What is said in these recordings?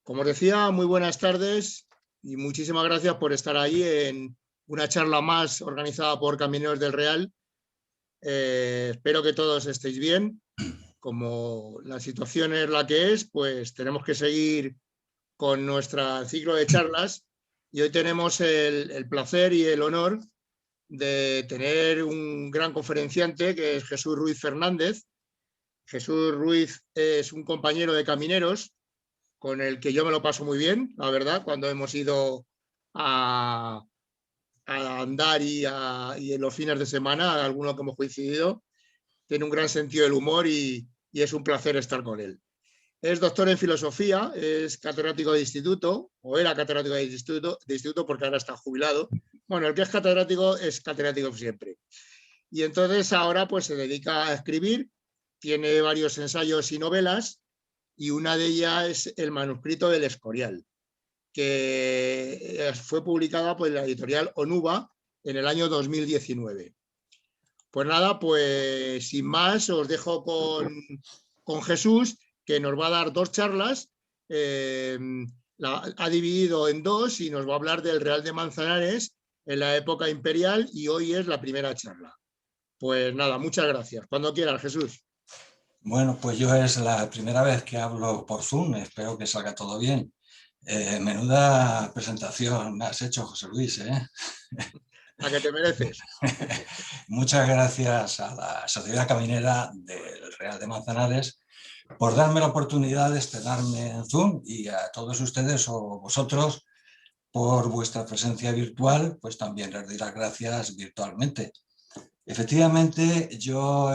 Como os decía, muy buenas tardes y muchísimas gracias por estar ahí en una charla más organizada por Camineros del Real. Espero que todos estéis bien. Como la situación es la que es, pues tenemos que seguir con nuestro ciclo de charlas y hoy tenemos el placer y el honor de tener un gran conferenciante que es Jesús Ruiz Fernández. Jesús Ruiz es un compañero de Camineros con el que yo me lo paso muy bien, la verdad, cuando hemos ido a andar y en los fines de semana, algunos que hemos coincidido, tiene un gran sentido del humor y es un placer estar con él. Es doctor en filosofía, es catedrático de instituto, o era catedrático de instituto porque ahora está jubilado. Bueno, el que es catedrático siempre. Y entonces ahora pues se dedica a escribir, tiene varios ensayos y novelas, y una de ellas es el manuscrito del Escorial, que fue publicada por la editorial Onuba en el año 2019. Pues nada, pues sin más os dejo con Jesús, que nos va a dar dos charlas. Ha dividido en dos y nos va a hablar del Real de Manzanares en la época imperial y hoy es la primera charla. Pues nada, muchas gracias. Cuando quieras, Jesús. Bueno, pues yo es la primera vez que hablo por Zoom, espero que salga todo bien. Menuda presentación me has hecho, José Luis, ¿eh? La que te mereces. Muchas gracias a la Sociedad Caminera del Real de Manzanares por darme la oportunidad de estrenarme en Zoom y a todos ustedes o vosotros por vuestra presencia virtual, pues también les doy las gracias virtualmente. Efectivamente, yo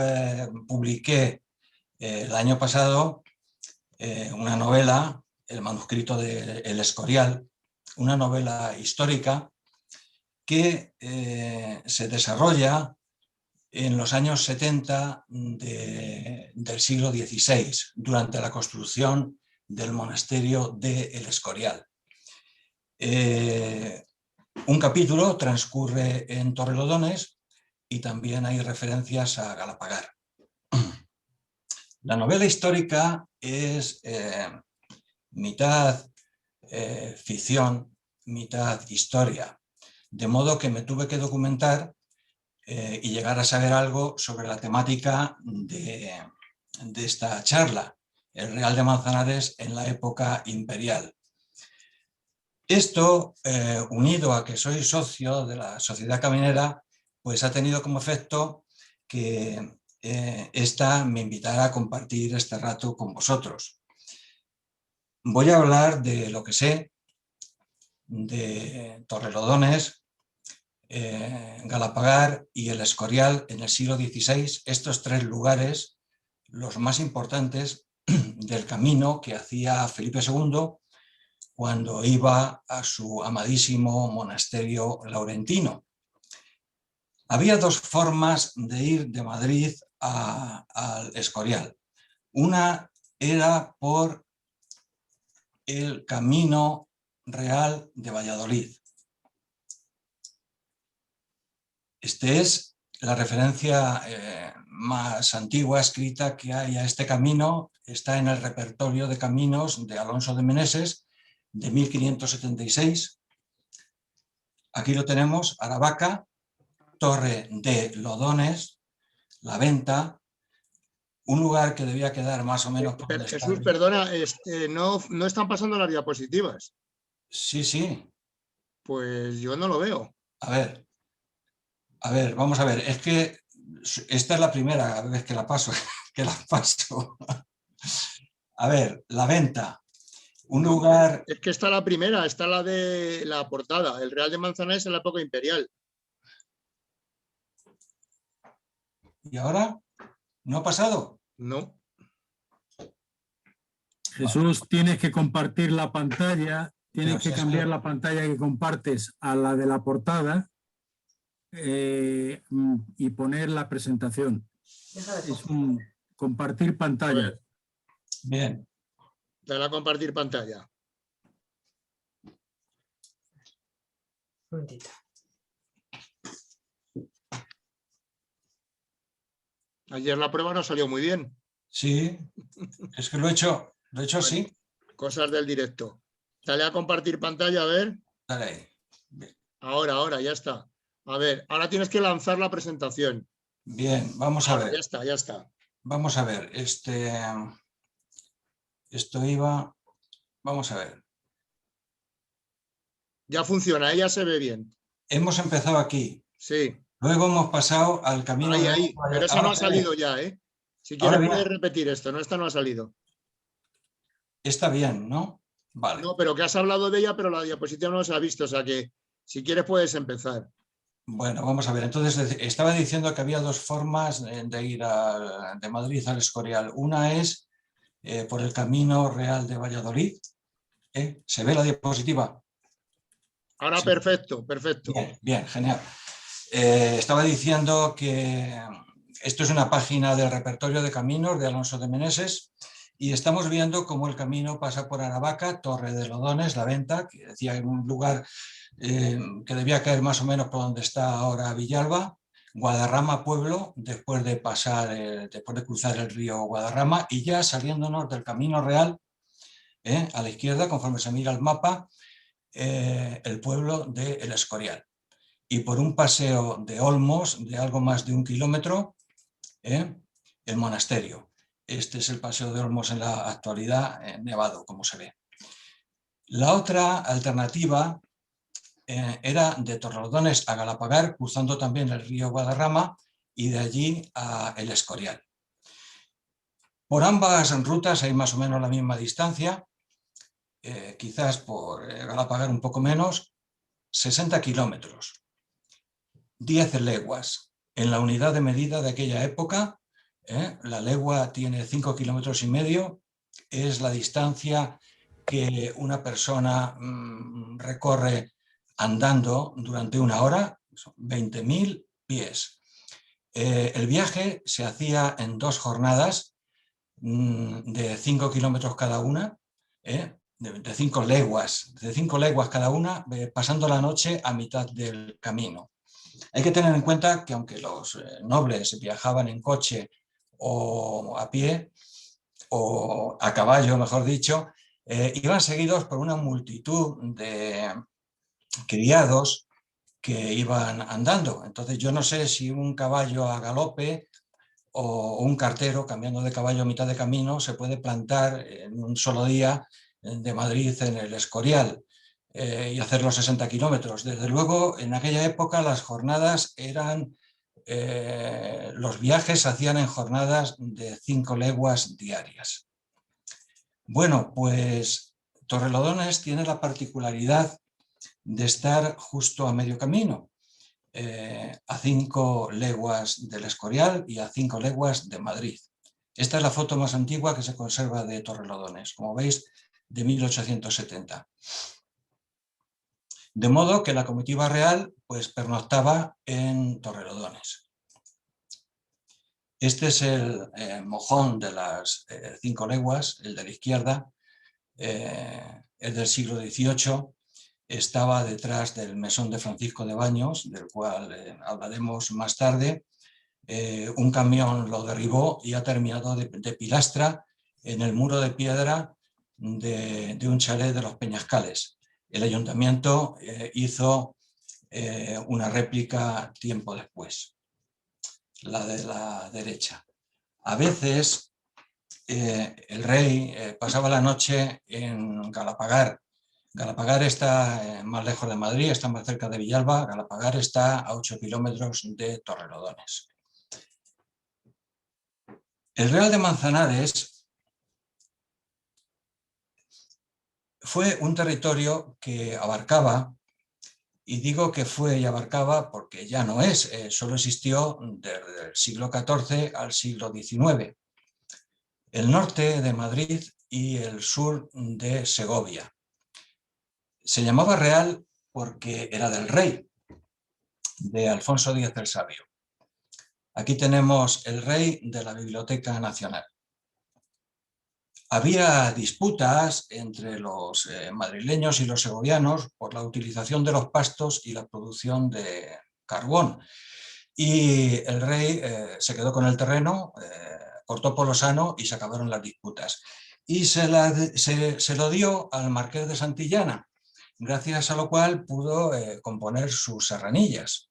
publiqué el año pasado una novela, El manuscrito de El Escorial, una novela histórica que se desarrolla en los años 70 del siglo XVI, durante la construcción del monasterio de El Escorial. Un capítulo transcurre en Torrelodones y también hay referencias a Galapagar. La novela histórica es mitad ficción, mitad historia, de modo que me tuve que documentar y llegar a saber algo sobre la temática de esta charla, el Real de Manzanares en la época imperial. Esto, unido a que soy socio de la Sociedad Caminera, pues ha tenido como efecto que esta me invitara a compartir este rato con vosotros. Voy a hablar de lo que sé, de Torrelodones, Galapagar y El Escorial en el siglo XVI, estos tres lugares, los más importantes del camino que hacía Felipe II cuando iba a su amadísimo monasterio laurentino. Había dos formas de ir de Madrid al Escorial. Una era por el Camino Real de Valladolid. Este es la referencia más antigua escrita que hay a este camino. Está en el repertorio de caminos de Alonso de Meneses, de 1576. Aquí lo tenemos, Aravaca, Torre de Lodones, La Venta, un lugar que debía quedar más o menos por donde Jesús, está. perdona, no están pasando las diapositivas. Sí, sí. Pues yo no lo veo. A ver, vamos a ver, es que esta es la primera vez que la paso, A ver, La Venta, un lugar... Es que está la primera, está la de la portada, el Real de Manzanares en la época imperial. ¿Y ahora? ¿No ha pasado? No. Jesús, tienes que compartir la pantalla, tienes que cambiar la pantalla que compartes a la de la portada y poner la presentación. Es un compartir pantalla. Bien. Dale a compartir pantalla. Un momentito. Ayer la prueba no salió muy bien. Sí, es que lo he hecho así. Cosas del directo. Dale a compartir pantalla, a ver. Dale ahí. Bien. Ahora, ya está. A ver, ahora tienes que lanzar la presentación. Bien, vamos a Ahora, ver. ya está. Vamos a ver. Esto iba... Vamos a ver. Ya funciona, ya se ve bien. Hemos empezado aquí. Sí, Luego hemos pasado al camino de... ahí. Pero eso no ha salido ya, ¿eh? Si Ahora quieres bien. puedes repetir esto, no, esta no ha salido. Está bien, ¿no? Vale. No, pero que has hablado de ella, pero la diapositiva no se ha visto, o sea que si quieres puedes empezar. Bueno, vamos a ver. Entonces, estaba diciendo que había dos formas de ir de Madrid al Escorial. Una es por el Camino Real de Valladolid. ¿Se ve la diapositiva? Ahora Sí. perfecto. Bien, bien, genial. Estaba diciendo que esto es una página del repertorio de caminos de Alonso de Meneses y estamos viendo cómo el camino pasa por Aravaca, Torre de Lodones, La Venta, que decía en un lugar que debía caer más o menos por donde está ahora Villalba, Guadarrama pueblo, después de cruzar el río Guadarrama, y ya saliéndonos del Camino Real, a la izquierda, conforme se mira el mapa, el pueblo de El Escorial. Y por un paseo de olmos de algo más de 1 kilómetro, el monasterio. Este es el paseo de olmos en la actualidad, nevado, como se ve. La otra alternativa era de Torrelodones a Galapagar, cruzando también el río Guadarrama, y de allí a El Escorial. Por ambas rutas hay más o menos la misma distancia, quizás por Galapagar un poco menos, 60 kilómetros, 10 leguas. En la unidad de medida de aquella época, la legua tiene 5,5 kilómetros, es la distancia que una persona recorre andando durante 1 hora, son 20.000 pies. El viaje se hacía en 2 jornadas de 5 kilómetros cada una, de 5 leguas, cada una, pasando la noche a mitad del camino. Hay que tener en cuenta que aunque los nobles viajaban en coche o a pie, o a caballo, mejor dicho, iban seguidos por una multitud de criados que iban andando. Entonces yo no sé si un caballo a galope o un cartero cambiando de caballo a mitad de camino se puede plantar en un solo día de Madrid en El Escorial y hacer los 60 kilómetros. Desde luego, en aquella época las jornadas eran, los viajes se hacían en jornadas de 5 leguas diarias. Bueno, pues Torrelodones tiene la particularidad de estar justo a medio camino, a 5 leguas del Escorial y a 5 leguas de Madrid. Esta es la foto más antigua que se conserva de Torrelodones, como veis, de 1870. De modo que la comitiva real pues, pernoctaba en Torrelodones. Este es el mojón de las 5 leguas, el de la izquierda, es del siglo XVIII, estaba detrás del mesón de Francisco de Baños, del cual hablaremos más tarde. Un camión lo derribó y ha terminado de pilastra en el muro de piedra de un chalet de los Peñascales. El ayuntamiento hizo una réplica tiempo después, la de la derecha. A veces el rey pasaba la noche en Galapagar. Galapagar está más lejos de Madrid, está más cerca de Villalba. Galapagar está a 8 kilómetros de Torrelodones. El Real de Manzanares fue un territorio que abarcaba, y digo que fue y abarcaba porque ya no es, solo existió desde el siglo XIV al siglo XIX. El norte de Madrid y el sur de Segovia. Se llamaba Real porque era del rey, de Alfonso X el Sabio. Aquí tenemos el rey de la Biblioteca Nacional. Había disputas entre los madrileños y los segovianos por la utilización de los pastos y la producción de carbón. Y el rey se quedó con el terreno, cortó por lo sano y se acabaron las disputas. y se lo dio al marqués de Santillana, gracias a lo cual pudo componer sus serranillas.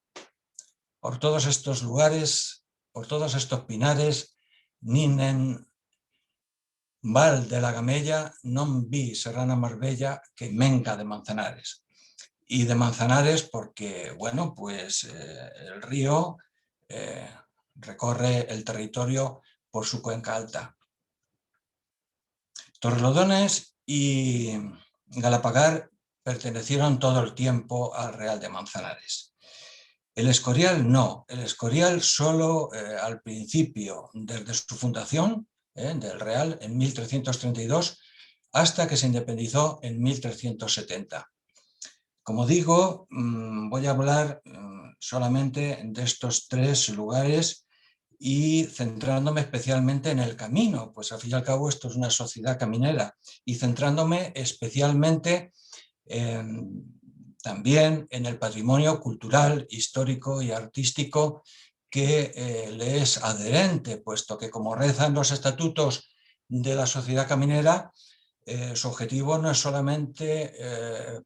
Por todos estos lugares, por todos estos pinares, ninen val de la Gamella, non vi serrana más bella que Menga de Manzanares. Y de Manzanares porque, bueno, pues el río recorre el territorio por su cuenca alta. Torrelodones y Galapagar pertenecieron todo el tiempo al Real de Manzanares. El Escorial no, el Escorial solo al principio, desde su fundación del Real en 1332 hasta que se independizó en 1370. Como digo, voy a hablar solamente de estos tres lugares y centrándome especialmente en el camino, pues al fin y al cabo esto es una sociedad caminera, y centrándome especialmente también en el patrimonio cultural, histórico y artístico que le es adherente, puesto que, como rezan los estatutos de la sociedad caminera, su objetivo no es solamente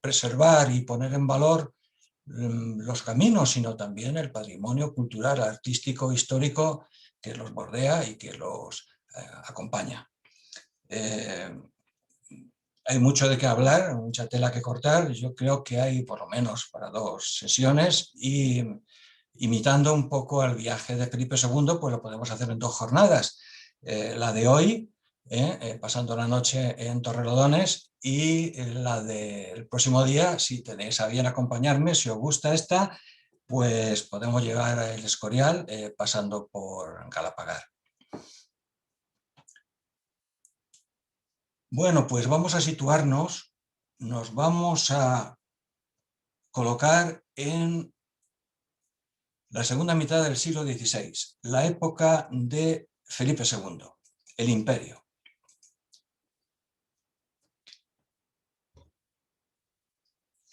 preservar y poner en valor los caminos, sino también el patrimonio cultural, artístico, histórico que los bordea y que los acompaña. Hay mucho de qué hablar, mucha tela que cortar. Yo creo que hay por lo menos para 2 sesiones, y imitando un poco al viaje de Felipe II, pues lo podemos hacer en 2 jornadas. La de hoy, pasando la noche en Torrelodones, y la del próximo día, si tenéis a bien acompañarme, si os gusta esta, pues podemos llegar al Escorial pasando por Galapagar. Bueno, pues vamos a situarnos, nos vamos a colocar en la segunda mitad del siglo XVI, la época de Felipe II, el imperio.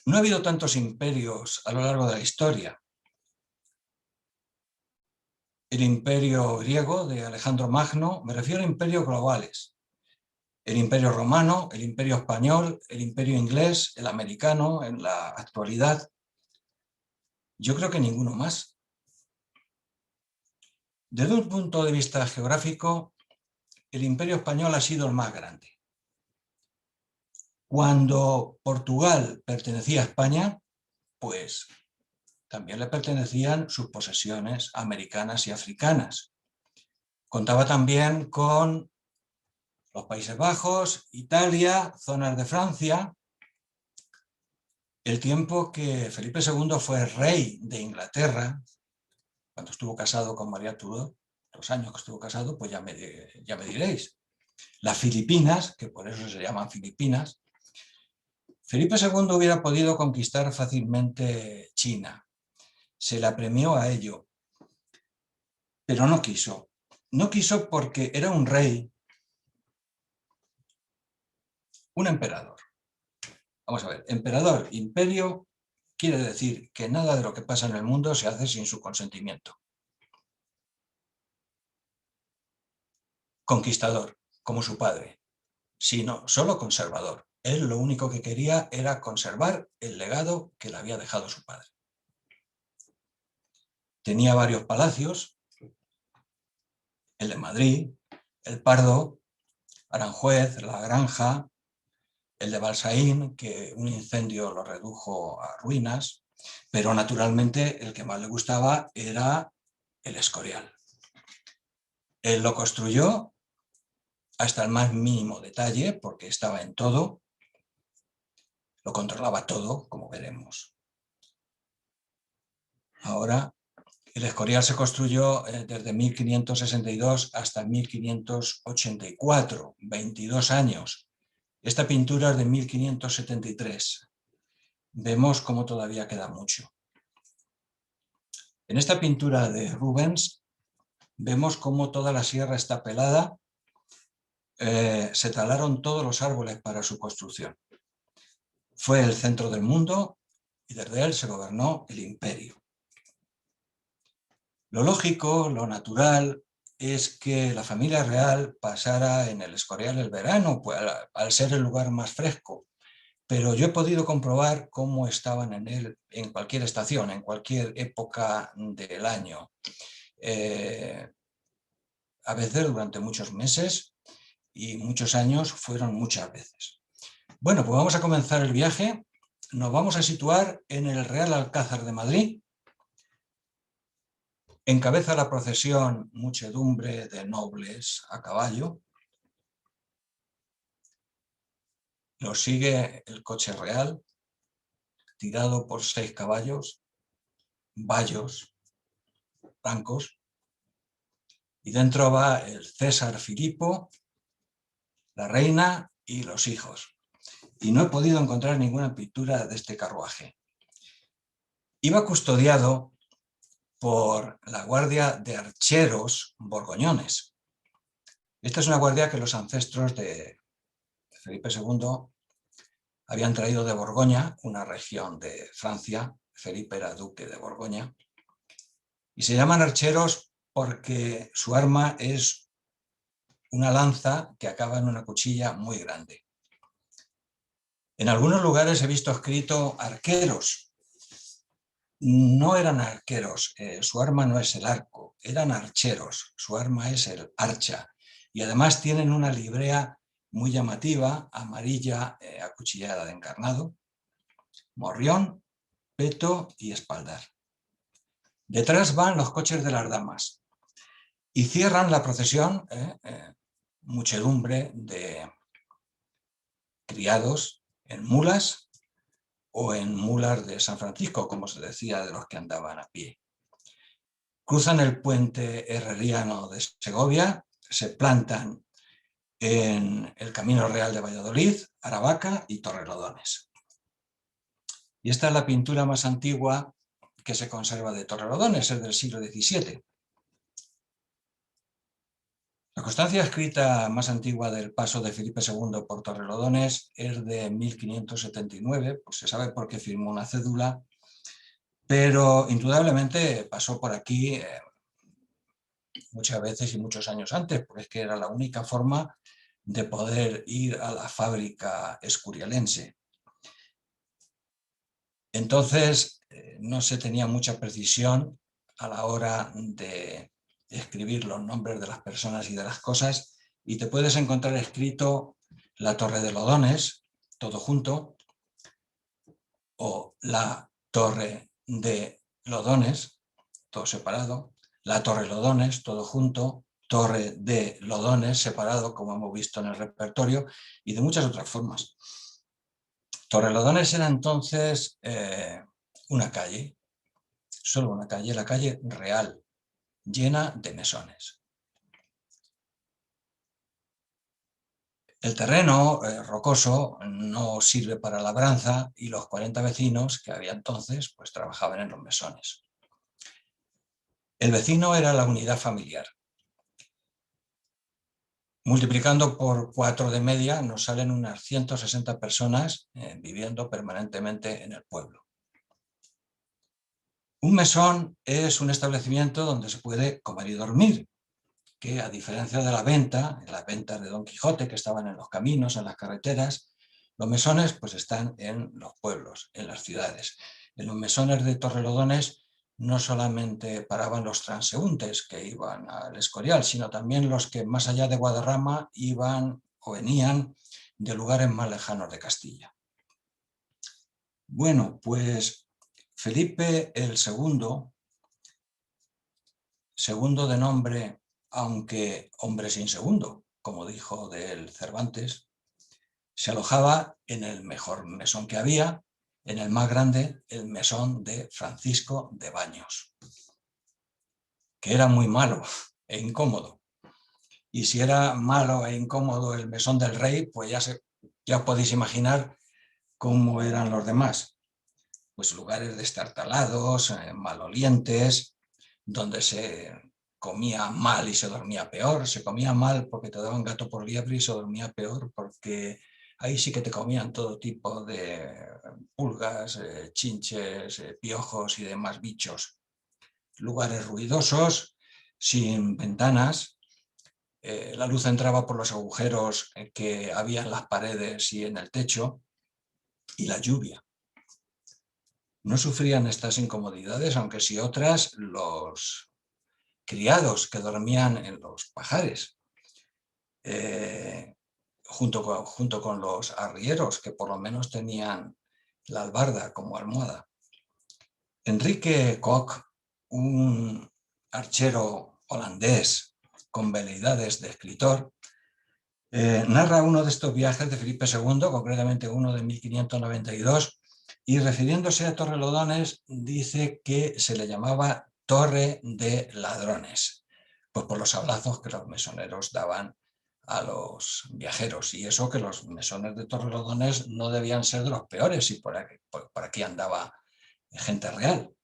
No ha habido tantos imperios a lo largo de la historia. El imperio griego de Alejandro Magno, me refiero a imperios globales. El imperio romano, el imperio español, el imperio inglés, el americano en la actualidad. Yo creo que ninguno más. Desde un punto de vista geográfico, el imperio español ha sido el más grande. Cuando Portugal pertenecía a España, pues también le pertenecían sus posesiones americanas y africanas. Contaba también con los Países Bajos, Italia, zonas de Francia. El tiempo que Felipe II fue rey de Inglaterra, cuando estuvo casado con María Tudor, los años que estuvo casado, pues ya me diréis. Las Filipinas, que por eso se llaman Filipinas. Felipe II hubiera podido conquistar fácilmente China. Se le apremió a ello, pero no quiso. No quiso porque era un rey, un emperador. Vamos a ver, emperador, imperio, quiere decir que nada de lo que pasa en el mundo se hace sin su consentimiento. Conquistador, como su padre, sino solo conservador. Él lo único que quería era conservar el legado que le había dejado su padre. Tenía varios palacios, el de Madrid, el Pardo, Aranjuez, La Granja, el de Balsaín, que un incendio lo redujo a ruinas, pero naturalmente el que más le gustaba era el Escorial. Él lo construyó hasta el más mínimo detalle, porque estaba en todo, lo controlaba todo, como veremos. Ahora, el Escorial se construyó desde 1562 hasta 1584, 22 años. Esta pintura es de 1573. Vemos cómo todavía queda mucho. En esta pintura de Rubens vemos cómo toda la sierra está pelada. Se talaron todos los árboles para su construcción. Fue el centro del mundo y desde él se gobernó el imperio. Lo lógico, lo natural, es que la familia real pasara en el Escorial el verano, pues, al ser el lugar más fresco. Pero yo he podido comprobar cómo estaban en él en cualquier estación, en cualquier época del año. A veces durante muchos meses y muchos años fueron muchas veces. Bueno, pues vamos a comenzar el viaje. Nos vamos a situar en el Real Alcázar de Madrid. Encabeza la procesión muchedumbre de nobles a caballo. Lo sigue el coche real, tirado por 6 caballos, bayos, blancos. Y dentro va el César Filipo, la reina y los hijos. Y no he podido encontrar ninguna pintura de este carruaje. Iba custodiado por la guardia de archeros borgoñones. Esta es una guardia que los ancestros de Felipe II habían traído de Borgoña, una región de Francia. Felipe era duque de Borgoña. Y se llaman archeros porque su arma es una lanza que acaba en una cuchilla muy grande. En algunos lugares he visto escrito arqueros. No eran arqueros, su arma no es el arco, eran archeros, su arma es el archa. Y además tienen una librea muy llamativa, amarilla, acuchillada de encarnado, morrión, peto y espaldar. Detrás van los coches de las damas y cierran la procesión muchedumbre de criados en mulas o en mulas de San Francisco, como se decía de los que andaban a pie. Cruzan el puente herreriano de Segovia, se plantan en el Camino Real de Valladolid, Aravaca y Torrelodones. Y esta es la pintura más antigua que se conserva de Torrelodones, es del siglo XVII. La constancia escrita más antigua del paso de Felipe II por Torrelodones es de 1579, pues se sabe por qué firmó una cédula, pero indudablemente pasó por aquí muchas veces y muchos años antes, porque es que era la única forma de poder ir a la fábrica escurialense. Entonces no se tenía mucha precisión a la hora de escribir los nombres de las personas y de las cosas, y te puedes encontrar escrito la Torre de Lodones, todo junto, o la Torre de Lodones, todo separado, la Torre Lodones, todo junto, Torre de Lodones, separado, como hemos visto en el repertorio, y de muchas otras formas. Torrelodones era entonces una calle, solo una calle, la calle Real, llena de mesones. El terreno rocoso no sirve para labranza y los 40 vecinos que había entonces pues trabajaban en los mesones. El vecino era la unidad familiar. Multiplicando por 4 de media nos salen unas 160 personas viviendo permanentemente en el pueblo. Un mesón es un establecimiento donde se puede comer y dormir, que a diferencia de la venta, en las ventas de Don Quijote que estaban en los caminos, en las carreteras, los mesones pues están en los pueblos, en las ciudades. En los mesones de Torrelodones no solamente paraban los transeúntes que iban al Escorial, sino también los que más allá de Guadarrama iban o venían de lugares más lejanos de Castilla. Bueno, pues Felipe el segundo de nombre, aunque hombre sin segundo, como dijo de él Cervantes, se alojaba en el mejor mesón que había, en el más grande, el mesón de Francisco de Baños, que era muy malo e incómodo. Y si era malo e incómodo el mesón del rey, pues ya podéis imaginar cómo eran los demás. Pues lugares destartalados, malolientes, donde se comía mal y se dormía peor. Se comía mal porque te daban gato por liebre y se dormía peor porque ahí sí que te comían todo tipo de pulgas, chinches, piojos y demás bichos. Lugares ruidosos, sin ventanas. La luz entraba por los agujeros que había en las paredes y en el techo, y la lluvia. No sufrían estas incomodidades, aunque sí otras los criados que dormían en los pajares, junto con los arrieros, que por lo menos tenían la albarda como almohada. Enrique Koch, un archero holandés con veleidades de escritor, narra uno de estos viajes de Felipe II, concretamente uno de 1592, y refiriéndose a Torrelodones dice que se le llamaba Torre de Ladrones, pues por los sablazos que los mesoneros daban a los viajeros, y eso que los mesones de Torrelodones no debían ser de los peores, y por aquí andaba gente real.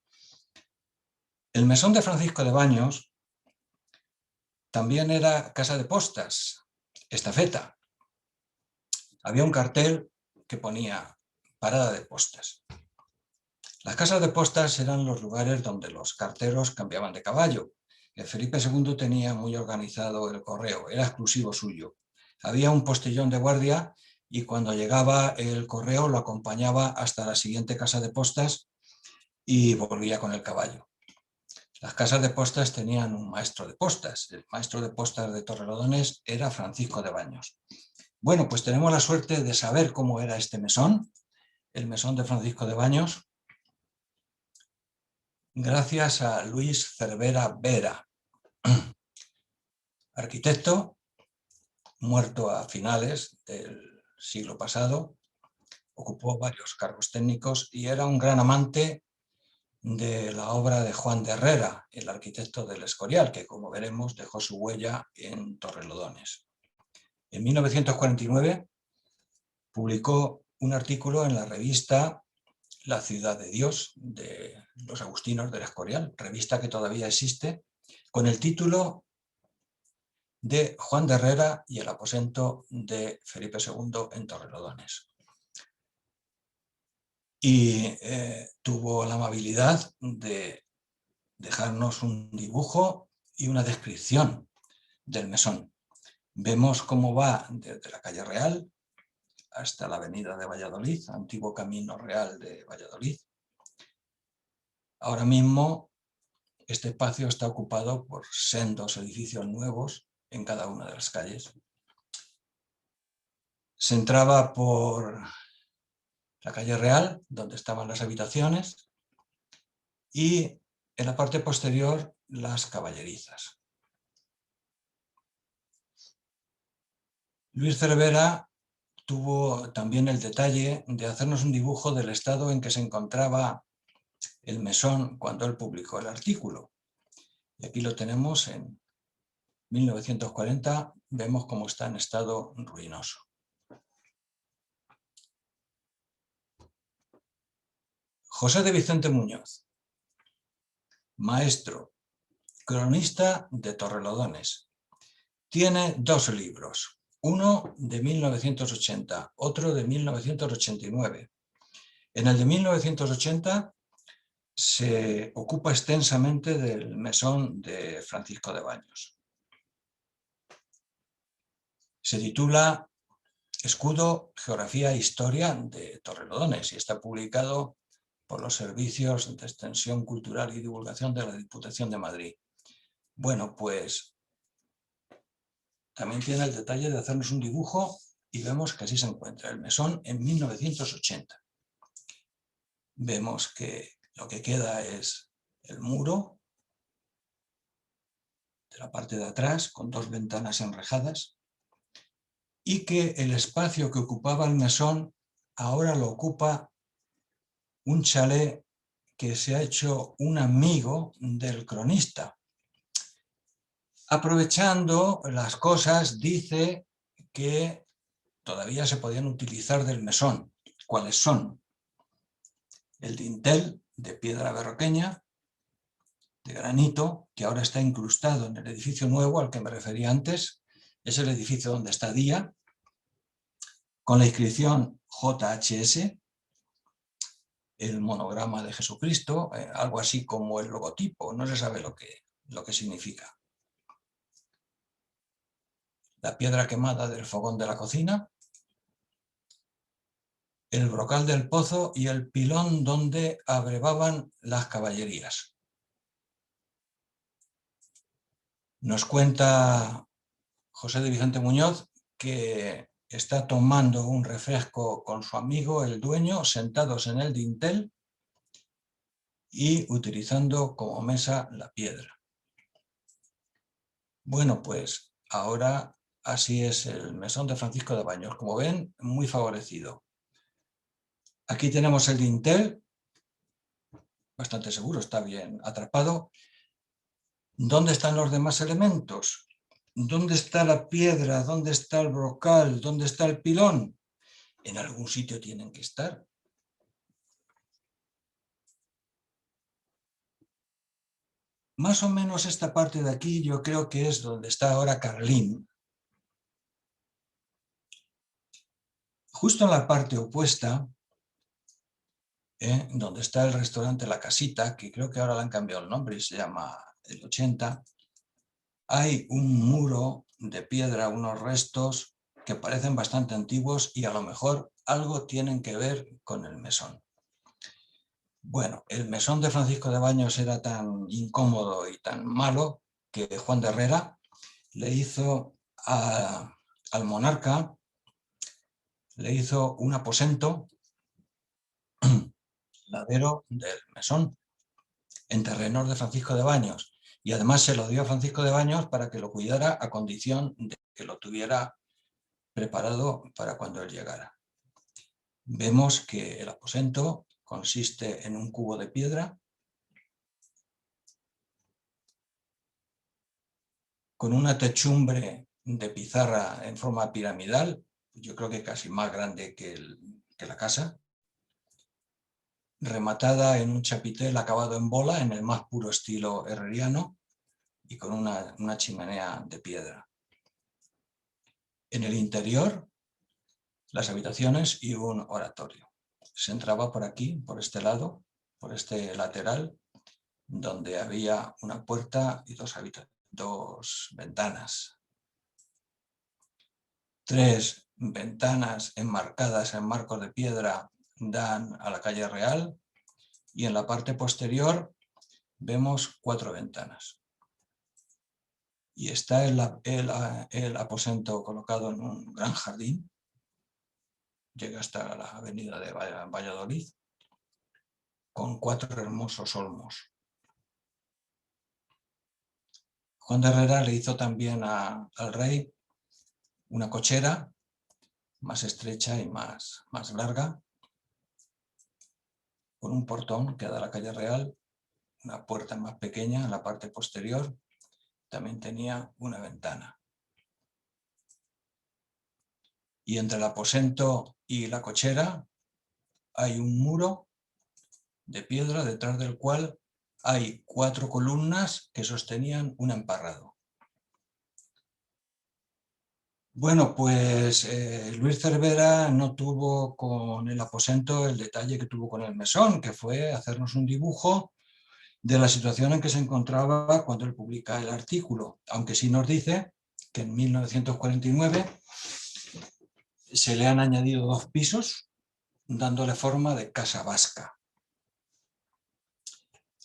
El mesón de Francisco de Baños también era casa de postas, estafeta. Había un cartel que ponía parada de postas. Las casas de postas eran los lugares donde los carteros cambiaban de caballo. El Felipe II tenía muy organizado el correo, era exclusivo suyo. Había un postillón de guardia y cuando llegaba el correo lo acompañaba hasta la siguiente casa de postas y volvía con el caballo. Las casas de postas tenían un maestro de postas. El maestro de postas de Torrelodones era Francisco de Baños. Bueno, pues tenemos la suerte de saber cómo era este mesón, el mesón de Francisco de Baños, gracias a Luis Cervera Vera, arquitecto, muerto a finales del siglo pasado, ocupó varios cargos técnicos y era un gran amante de la obra de Juan de Herrera, el arquitecto del Escorial, que como veremos dejó su huella en Torrelodones. En 1949 publicó un artículo en la revista La Ciudad de Dios de los agustinos del Escorial, revista que todavía existe, con el título de Juan de Herrera y el aposento de Felipe II en Torrelodones. Y tuvo la amabilidad de dejarnos un dibujo y una descripción del mesón. Vemos cómo va desde la calle Real hasta la avenida de Valladolid, antiguo camino real de Valladolid. Ahora mismo este espacio está ocupado por sendos edificios nuevos en cada una de las calles. Se entraba por la calle Real, donde estaban las habitaciones, y en la parte posterior las caballerizas. Luis Cervera tuvo también el detalle de hacernos un dibujo del estado en que se encontraba el mesón cuando él publicó el artículo. Y aquí lo tenemos en 1940, vemos cómo está en estado ruinoso. José de Vicente Muñoz, maestro, cronista de Torrelodones. Tiene dos libros, uno de 1980, otro de 1989. En el de 1980 se ocupa extensamente del mesón de Francisco de Baños. Se titula Escudo, Geografía e Historia de Torrelodones y está publicado por los Servicios de Extensión Cultural y Divulgación de la Diputación de Madrid. Bueno, pues también tiene el detalle de hacernos un dibujo y vemos que así se encuentra el mesón en 1980. Vemos que lo que queda es el muro de la parte de atrás con dos ventanas enrejadas y que el espacio que ocupaba el mesón ahora lo ocupa un chalet que se ha hecho un amigo del cronista. Aprovechando las cosas, dice que todavía se podían utilizar del mesón. ¿Cuáles son? El dintel de piedra berroqueña, de granito, que ahora está incrustado en el edificio nuevo al que me refería antes. Es el edificio donde está Día, con la inscripción JHS, el monograma de Jesucristo, algo así como el logotipo, no se sabe lo que significa. la piedra quemada del fogón de la cocina, el brocal del pozo y el pilón donde abrevaban las caballerías. Nos cuenta José de Vicente Muñoz que está tomando un refresco con su amigo, el dueño, sentados en el dintel y utilizando como mesa la piedra. Bueno, pues ahora así es el mesón de Francisco de Baños. Como ven, muy favorecido. Aquí tenemos el dintel, bastante seguro, está bien atrapado. ¿Dónde están los demás elementos? ¿Dónde está la piedra? ¿Dónde está el brocal? ¿Dónde está el pilón? En algún sitio tienen que estar. Más o menos esta parte de aquí yo creo que es donde está ahora Carlín. Justo en la parte opuesta, donde está el restaurante La Casita, que creo que ahora le han cambiado el nombre y se llama El 80, hay un muro de piedra, unos restos que parecen bastante antiguos y a lo mejor algo tienen que ver con el mesón. Bueno, el mesón de Francisco de Baños era tan incómodo y tan malo que Juan de Herrera le hizo al monarca, le hizo un aposento, ladero del mesón, en terrenos de Francisco de Baños, y además se lo dio a Francisco de Baños para que lo cuidara a condición de que lo tuviera preparado para cuando él llegara. Vemos que el aposento consiste en un cubo de piedra con una techumbre de pizarra en forma piramidal, yo creo que casi más grande que la casa, rematada en un chapitel acabado en bola en el más puro estilo herreriano y con una chimenea de piedra. En el interior, las habitaciones y un oratorio. Se entraba por aquí, por este lado, por este lateral, donde había una puerta y dos ventanas. 3 ventanas enmarcadas en marcos de piedra dan a la calle Real y en la parte posterior vemos 4 ventanas. Y está el aposento colocado en un gran jardín, llega hasta la avenida de Valladolid, con 4 hermosos olmos. Juan de Herrera le hizo también al rey una cochera más estrecha y más larga, con un portón que da a la calle Real, una puerta más pequeña en la parte posterior, también tenía una ventana. Y entre el aposento y la cochera hay un muro de piedra detrás del cual hay 4 columnas que sostenían un emparrado. Bueno, pues Luis Cervera no tuvo con el aposento el detalle que tuvo con el mesón, que fue hacernos un dibujo de la situación en que se encontraba cuando él publica el artículo, aunque sí nos dice que en 1949 se le han añadido 2 pisos, dándole forma de casa vasca.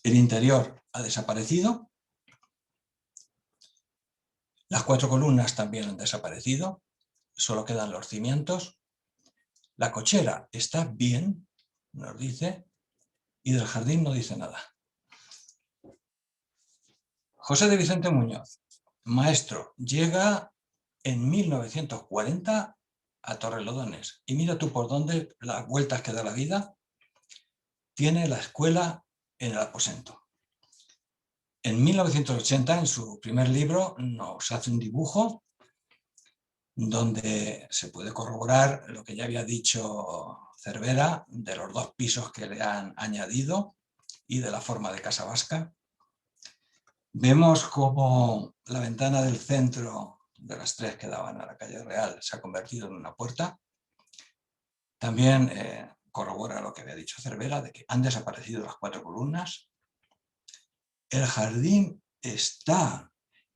El interior ha desaparecido, las 4 columnas también han desaparecido, solo quedan los cimientos. La cochera está bien, nos dice, y del jardín no dice nada. José de Vicente Muñoz, maestro, llega en 1940 a Torrelodones. Y mira tú por dónde, las vueltas que da la vida, tiene la escuela en el aposento. En 1980, en su primer libro, nos hace un dibujo donde se puede corroborar lo que ya había dicho Cervera de los 2 pisos que le han añadido y de la forma de casa vasca. Vemos cómo la ventana del centro de las 3 que daban a la calle Real se ha convertido en una puerta. También corrobora lo que había dicho Cervera, de que han desaparecido las 4 columnas. El jardín está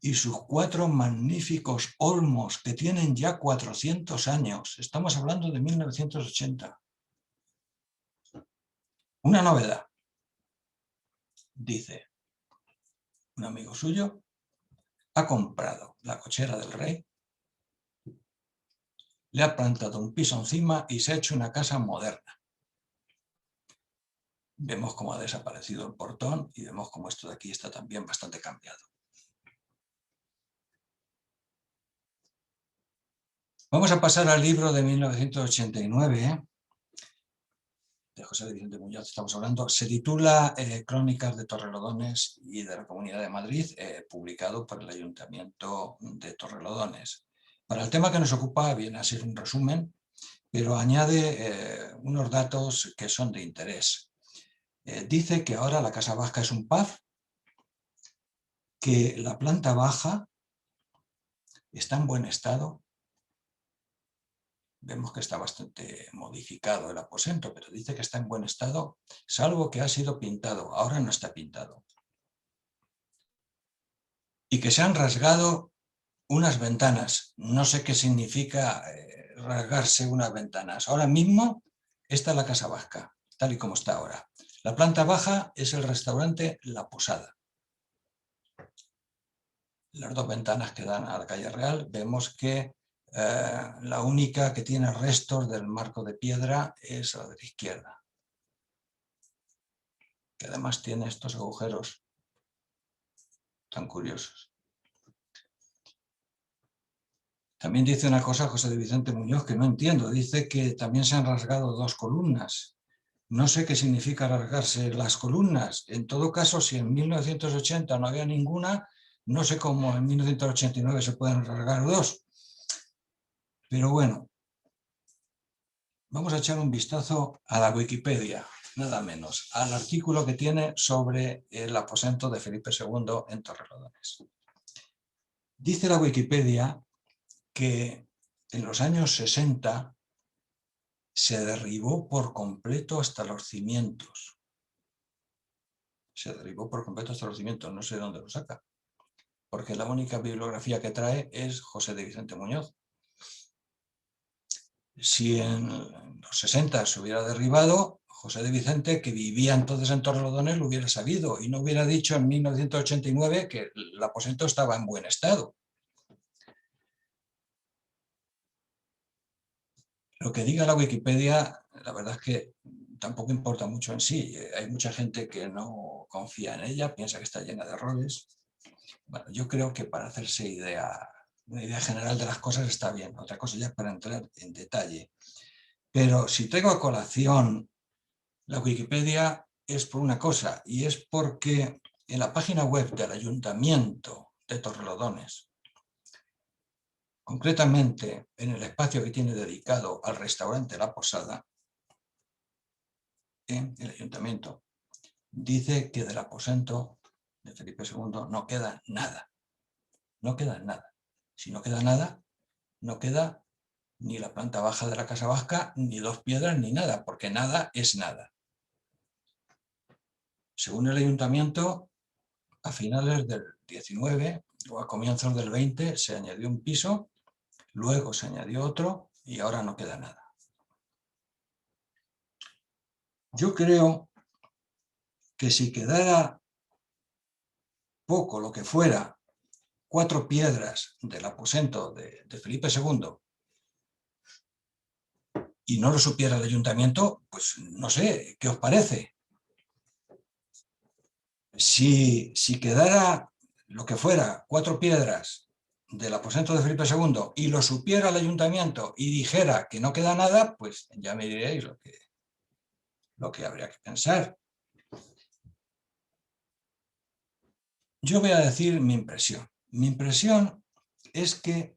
y sus 4 magníficos olmos que tienen ya 400 años. Estamos hablando de 1980. Una novedad. Dice, un amigo suyo ha comprado la cochera del rey, le ha plantado un piso encima y se ha hecho una casa moderna. Vemos cómo ha desaparecido el portón y vemos cómo esto de aquí está también bastante cambiado. Vamos a pasar al libro de 1989, de José de Vicente Muñoz, estamos hablando. Se titula Crónicas de Torrelodones y de la Comunidad de Madrid, publicado por el Ayuntamiento de Torrelodones. Para el tema que nos ocupa viene a ser un resumen, pero añade unos datos que son de interés. Dice que ahora la Casa Vasca es un pub, que la planta baja está en buen estado. Vemos que está bastante modificado el aposento, pero dice que está en buen estado, salvo que ha sido pintado. Ahora no está pintado. Y que se han rasgado unas ventanas. No sé qué significa rasgarse unas ventanas. Ahora mismo esta es la Casa Vasca, tal y como está ahora. La planta baja es el restaurante La Posada. Las 2 ventanas que dan a la calle Real, vemos que la única que tiene restos del marco de piedra es la de la izquierda, que además tiene estos agujeros tan curiosos. También dice una cosa José de Vicente Muñoz que no entiendo. Dice que también se han rasgado 2 columnas. No sé qué significa rasgarse las columnas. En todo caso, si en 1980 no había ninguna, no sé cómo en 1989 se pueden rasgar 2. Pero bueno, vamos a echar un vistazo a la Wikipedia, nada menos, al artículo que tiene sobre el aposento de Felipe II en Torrelodones. Dice la Wikipedia que en los años 60 se derribó por completo hasta los cimientos. Se derribó por completo hasta los cimientos, no sé de dónde lo saca, porque la única bibliografía que trae es José de Vicente Muñoz. Si en los 60 se hubiera derribado, José de Vicente, que vivía entonces en Torrelodones, lo hubiera sabido y no hubiera dicho en 1989 que el aposento estaba en buen estado. Lo que diga la Wikipedia, la verdad es que tampoco importa mucho en sí. Hay mucha gente que no confía en ella, piensa que está llena de errores. Bueno, yo creo que para hacerse una idea general de las cosas está bien. Otra cosa ya es para entrar en detalle. Pero si traigo a colación la Wikipedia es por una cosa, y es porque en la página web del Ayuntamiento de Torrelodones, concretamente en el espacio que tiene dedicado al restaurante La Posada, en el Ayuntamiento, dice que del aposento de Felipe II no queda nada. No queda nada. Si no queda nada, no queda ni la planta baja de la Casa Vasca, ni 2 piedras, ni nada, porque nada es nada. Según el Ayuntamiento, a finales del 19 o a comienzos del 20 se añadió un piso, luego se añadió otro y ahora no queda nada. Yo creo que si quedara poco, lo que fuera, 4 piedras del aposento de Felipe II y no lo supiera el Ayuntamiento, pues no sé, ¿qué os parece? Si quedara lo que fuera, 4 piedras del aposento de Felipe II y lo supiera el Ayuntamiento y dijera que no queda nada, pues ya me diréis lo que habría que pensar. Yo voy a decir mi impresión. Mi impresión es que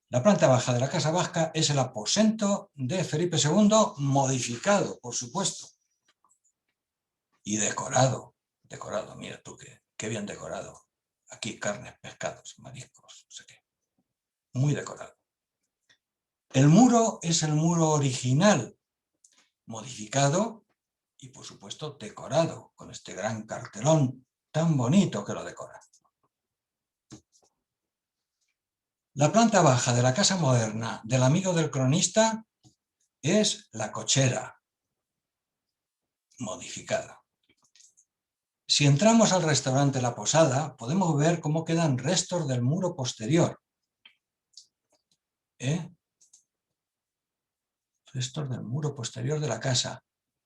la planta baja de la Casa Vasca es el aposento de Felipe II modificado, por supuesto, y decorado. Decorado, mira tú qué bien decorado. Aquí carnes, pescados, mariscos, no sé qué. Muy decorado. El muro es el muro original, modificado y por supuesto decorado, con este gran cartelón tan bonito que lo decora. La planta baja de la casa moderna del amigo del cronista es la cochera modificada. Si entramos al restaurante La Posada, podemos ver cómo quedan restos del muro posterior. Restos del muro posterior de la casa.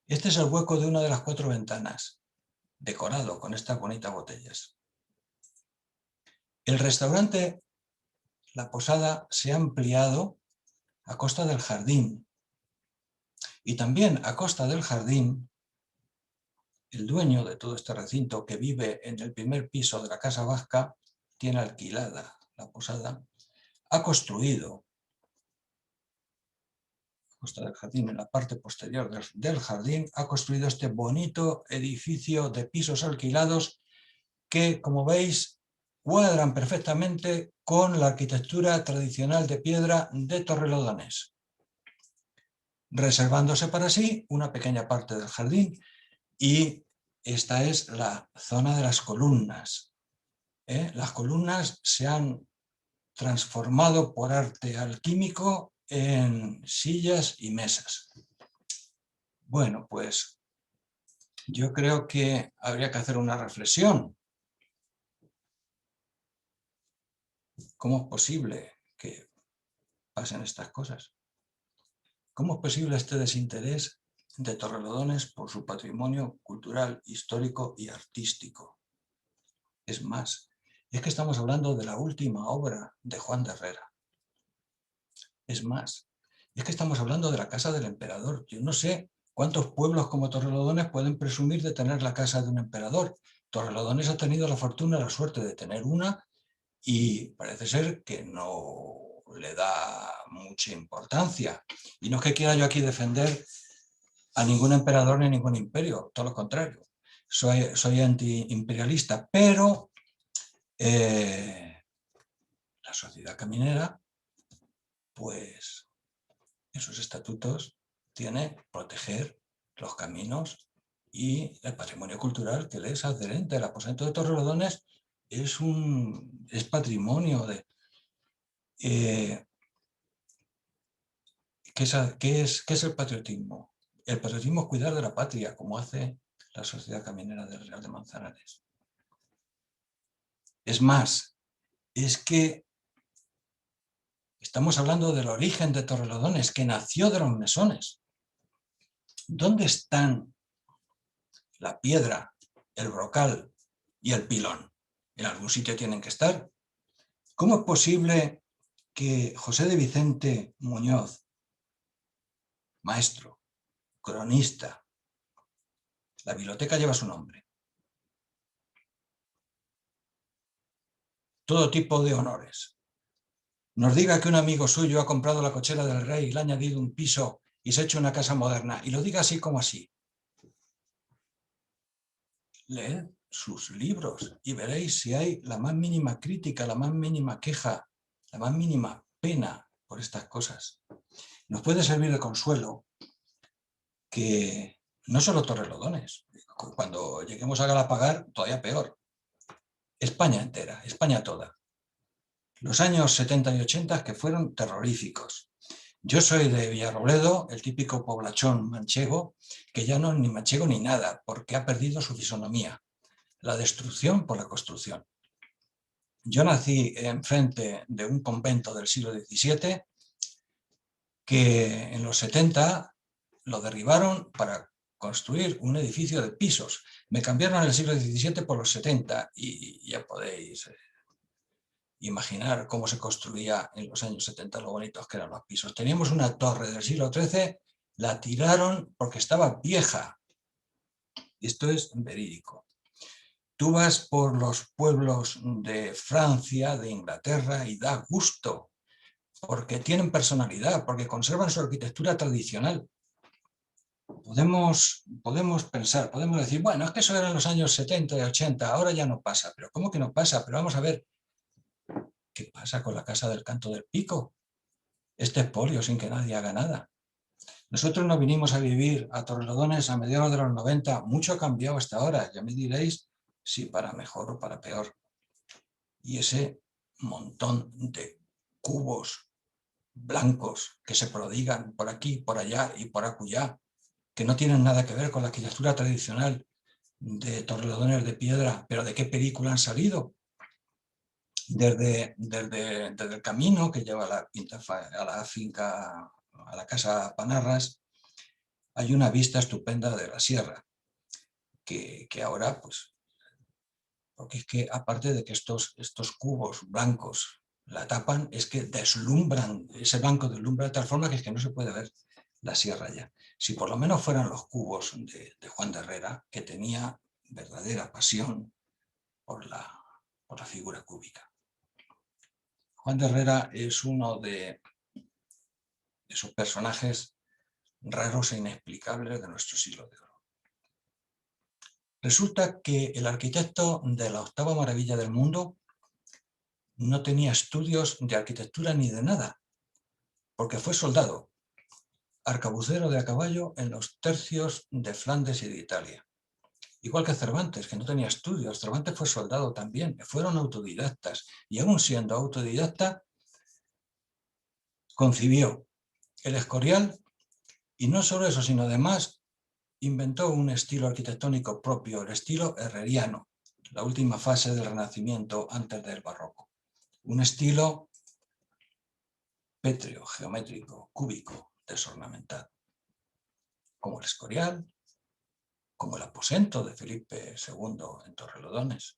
Este es el hueco de una de las 4 ventanas, decorado con estas bonitas botellas. El restaurante La Posada se ha ampliado a costa del jardín. Y también a costa del jardín, el dueño de todo este recinto, que vive en el primer piso de la Casa Vasca, tiene alquilada la posada, ha construido, a costa del jardín, en la parte posterior del jardín, ha construido este bonito edificio de pisos alquilados que, como veis, cuadran perfectamente con la arquitectura tradicional de piedra de Torrelodones, reservándose para sí una pequeña parte del jardín. Y esta es la zona de las columnas. Las columnas se han transformado por arte alquímico en sillas y mesas. Bueno, pues yo creo que habría que hacer una reflexión. ¿Cómo es posible que pasen estas cosas? ¿Cómo es posible este desinterés de Torrelodones por su patrimonio cultural, histórico y artístico? Es más, es que estamos hablando de la última obra de Juan de Herrera. Es más, es que estamos hablando de la casa del emperador. Yo no sé cuántos pueblos como Torrelodones pueden presumir de tener la casa de un emperador. Torrelodones ha tenido la fortuna y la suerte de tener una y parece ser que no le da mucha importancia. Y no es que quiera yo aquí defender a ningún emperador ni a ningún imperio, todo lo contrario. Soy antiimperialista, pero la sociedad caminera, pues en sus estatutos tiene proteger los caminos y el patrimonio cultural que le es adherente. El aposento de Torrelodones es patrimonio de... ¿Qué es el patriotismo? El patriotismo es cuidar de la patria, como hace la Sociedad Caminera del Real de Manzanares. Es más, es que estamos hablando del origen de Torrelodones, que nació de los mesones. ¿Dónde están la piedra, el brocal y el pilón? En algún sitio tienen que estar. ¿Cómo es posible que José de Vicente Muñoz, maestro, cronista, la biblioteca lleva su nombre, todo tipo de honores, nos diga que un amigo suyo ha comprado la cochera del rey y le ha añadido un piso y se ha hecho una casa moderna, y lo diga así como así? Leed sus libros y veréis si hay la más mínima crítica, la más mínima queja, la más mínima pena por estas cosas. Nos puede servir de consuelo que no solo Torrelodones, cuando lleguemos a Galapagar, todavía peor. España entera, España toda. Los años 70 y 80 que fueron terroríficos. Yo soy de Villarrobledo, el típico poblachón manchego, que ya no es ni manchego ni nada, porque ha perdido su fisonomía. La destrucción por la construcción. Yo nací enfrente de un convento del siglo XVII que en los 70 lo derribaron para construir un edificio de pisos. Me cambiaron en el siglo XVII por los 70 y ya podéis imaginar cómo se construía en los años 70, lo bonitos que eran los pisos. Teníamos una torre del siglo XIII, la tiraron porque estaba vieja. Esto es verídico. Tú vas por los pueblos de Francia, de Inglaterra, y da gusto, porque tienen personalidad, porque conservan su arquitectura tradicional. Podemos pensar, podemos decir, bueno, es que eso era en los años 70 y 80, ahora ya no pasa. Pero ¿cómo que no pasa? Pero vamos a ver, ¿qué pasa con la Casa del Canto del Pico? Este expolio sin que nadie haga nada. Nosotros no vinimos a vivir a Torrelodones a mediados de los 90, mucho ha cambiado hasta ahora, ya me diréis si para mejor o para peor. Y ese montón de cubos blancos que se prodigan por aquí, por allá y por acullá, que no tienen nada que ver con la arquitectura tradicional de torrelodones de piedra, pero ¿de qué película han salido? Desde el camino que lleva a la finca, a la casa Panarras, hay una vista estupenda de la sierra, que ahora, pues, porque es que aparte de que estos cubos blancos la tapan, es que deslumbran, ese blanco deslumbra de tal forma que es que no se puede ver la sierra ya. Si por lo menos fueran los cubos de Juan de Herrera, que tenía verdadera pasión por la figura cúbica. Juan de Herrera es uno de esos personajes raros e inexplicables de nuestro siglo de oro. Resulta que el arquitecto de la octava maravilla del mundo no tenía estudios de arquitectura ni de nada, porque fue soldado, arcabucero de a caballo en los tercios de Flandes y de Italia. Igual que Cervantes, que no tenía estudios. Cervantes fue soldado también, fueron autodidactas, y aún siendo autodidacta, concibió el Escorial, y no solo eso, sino además inventó un estilo arquitectónico propio, el estilo herreriano, la última fase del Renacimiento antes del Barroco. Un estilo pétreo, geométrico, cúbico, desornamentado, como el Escorial, como el aposento de Felipe II en Torrelodones.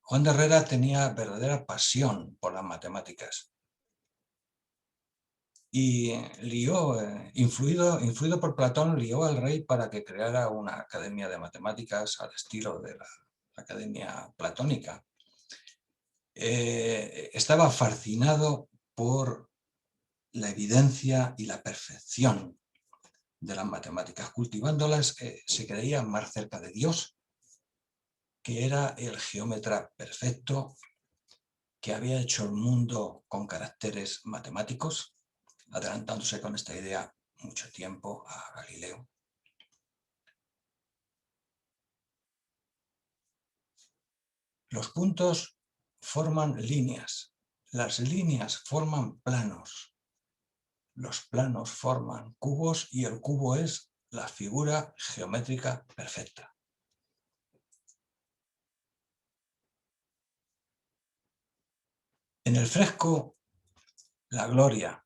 Juan de Herrera tenía verdadera pasión por las matemáticas y influido por Platón, lió al rey para que creara una academia de matemáticas al estilo de la academia platónica. Estaba fascinado por la evidencia y la perfección de las matemáticas. Cultivándolas se creía más cerca de Dios, que era el geómetra perfecto, que había hecho el mundo con caracteres matemáticos, adelantándose con esta idea mucho tiempo a Galileo. Los puntos forman líneas, las líneas forman planos, los planos forman cubos y el cubo es la figura geométrica perfecta. En el fresco La Gloria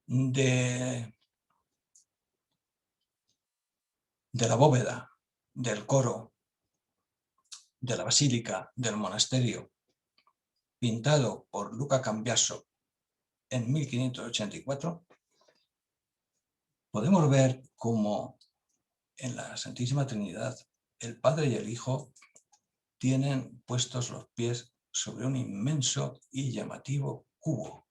de la bóveda, del coro, de la basílica, del monasterio, pintado por Luca Cambiaso en 1584, podemos ver cómo en la Santísima Trinidad el Padre y el Hijo tienen puestos los pies sobre un inmenso y llamativo cubo.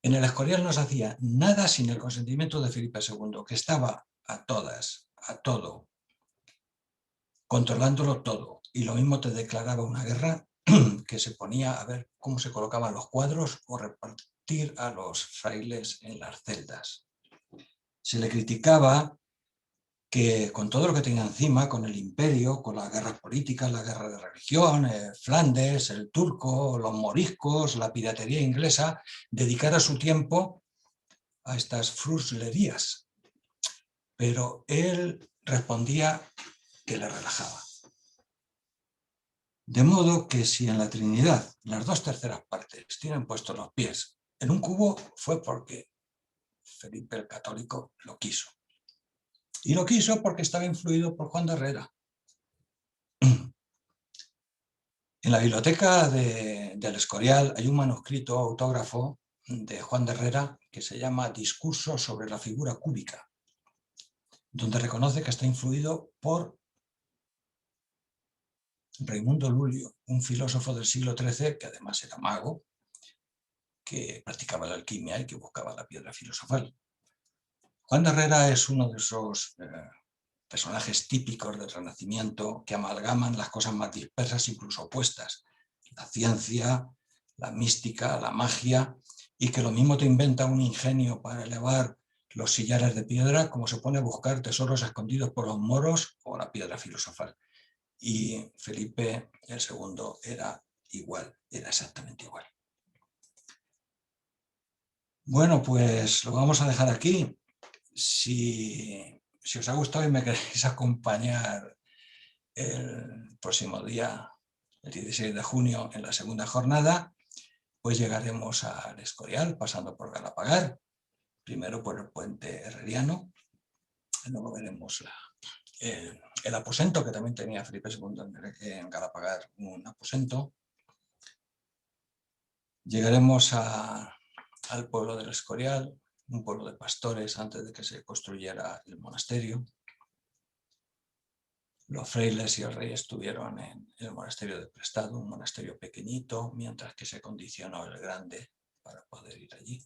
En el Escorial no se hacía nada sin el consentimiento de Felipe II, que estaba a todas, a todo, controlándolo todo. Y lo mismo te declaraba una guerra que se ponía a ver cómo se colocaban los cuadros o repartir a los frailes en las celdas. Se le criticaba que con todo lo que tenía encima, con el imperio, con las guerras políticas, la guerra de religión, Flandes, el turco, los moriscos, la piratería inglesa, dedicara su tiempo a estas fruslerías. Pero él respondía que le relajaba. De modo que si en la Trinidad las 2/3 partes tienen puestos los pies en un cubo, fue porque Felipe el Católico lo quiso. Y lo quiso porque estaba influido por Juan de Herrera. En la biblioteca del Escorial hay un manuscrito autógrafo de Juan de Herrera que se llama Discurso sobre la figura cúbica, donde reconoce que está influido por Raimundo Lulio, un filósofo del siglo XIII que además era mago, que practicaba la alquimia y que buscaba la piedra filosofal. Juan de Herrera es uno de esos personajes típicos del Renacimiento que amalgaman las cosas más dispersas, incluso opuestas, la ciencia, la mística, la magia, y que lo mismo te inventa un ingenio para elevar los sillares de piedra, como se pone a buscar tesoros escondidos por los moros o la piedra filosofal. Y Felipe II era igual, era exactamente igual. Bueno, pues lo vamos a dejar aquí. Si os ha gustado y me queréis acompañar el próximo día, el 16 de junio, en la segunda jornada, pues llegaremos al Escorial, pasando por Galapagar, primero por el puente herreriano, luego veremos el aposento, que también tenía Felipe II en Galapagar, un aposento. Llegaremos al pueblo del Escorial, un pueblo de pastores antes de que se construyera el monasterio. Los frailes y el rey estuvieron en el monasterio de Prestado, un monasterio pequeñito, mientras que se condicionó el grande para poder ir allí.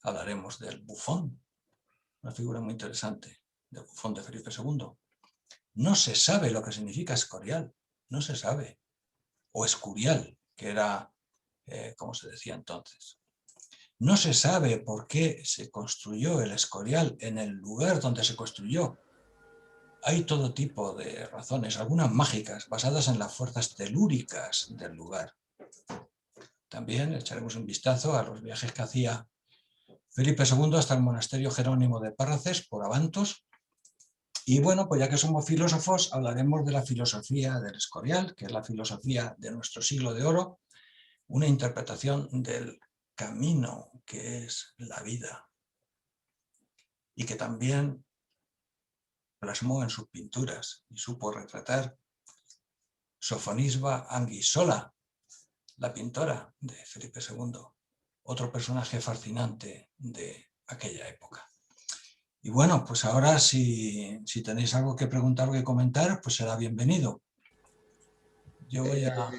Hablaremos del bufón, una figura muy interesante, del bufón de Felipe II. No se sabe lo que significa Escorial, no se sabe. O Escurial, que era como se decía entonces. No se sabe por qué se construyó el Escorial en el lugar donde se construyó. Hay todo tipo de razones, algunas mágicas, basadas en las fuerzas telúricas del lugar. También echaremos un vistazo a los viajes que hacía Felipe II hasta el monasterio Jerónimo de Párraces, por Abantos. Y bueno, pues ya que somos filósofos, hablaremos de la filosofía del Escorial, que es la filosofía de nuestro siglo de oro, una interpretación del camino que es la vida y que también plasmó en sus pinturas y supo retratar Sofonisba Anguissola, la pintora de Felipe II, otro personaje fascinante de aquella época. Y bueno, pues ahora si tenéis algo que preguntar o que comentar, pues será bienvenido. Yo voy a...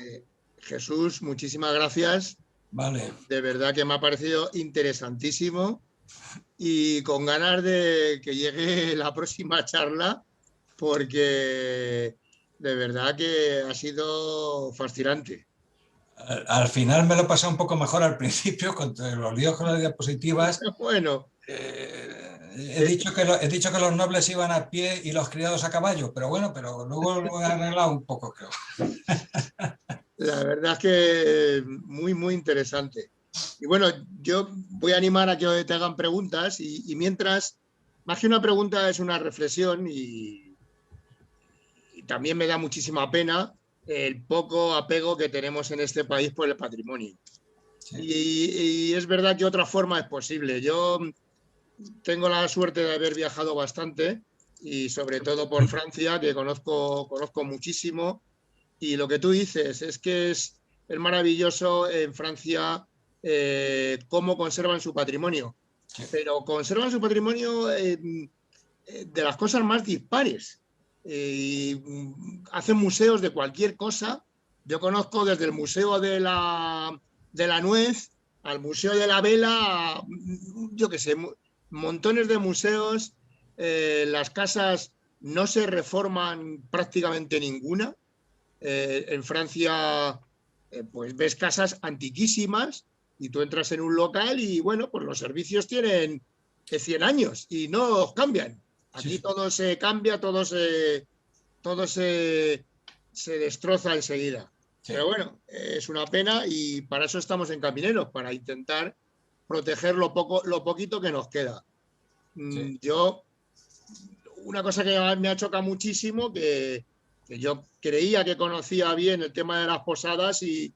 Jesús, muchísimas gracias. Vale. De verdad que me ha parecido interesantísimo y con ganas de que llegue la próxima charla, porque de verdad que ha sido fascinante. Al final me lo he pasado un poco mejor al principio, con los líos con las diapositivas. Bueno. He dicho que los nobles iban a pie y los criados a caballo, pero bueno, pero luego lo he arreglado un poco, creo. La verdad es que muy, muy interesante. Y bueno, yo voy a animar a que te hagan preguntas y mientras, más que una pregunta, es una reflexión y también me da muchísima pena el poco apego que tenemos en este país por el patrimonio. Sí. Y es verdad que otra forma es posible. Yo tengo la suerte de haber viajado bastante y sobre todo por Francia, que conozco muchísimo. Y lo que tú dices es que es maravilloso en Francia cómo conservan su patrimonio. Sí. Pero conservan su patrimonio de las cosas más dispares. Hacen museos de cualquier cosa. Yo conozco desde el Museo de la Nuez al Museo de la Vela, yo qué sé, montones de museos. Las casas no se reforman prácticamente ninguna. En Francia pues ves casas antiquísimas y tú entras en un local y bueno, pues los servicios tienen 100 años y no cambian. Aquí sí. Todo se cambia, todo se destroza enseguida. Sí. Pero bueno, es una pena y para eso estamos en Camineros, para intentar proteger lo poquito que nos queda. Sí. Yo, una cosa que me ha chocado muchísimo, que yo creía que conocía bien el tema de las posadas y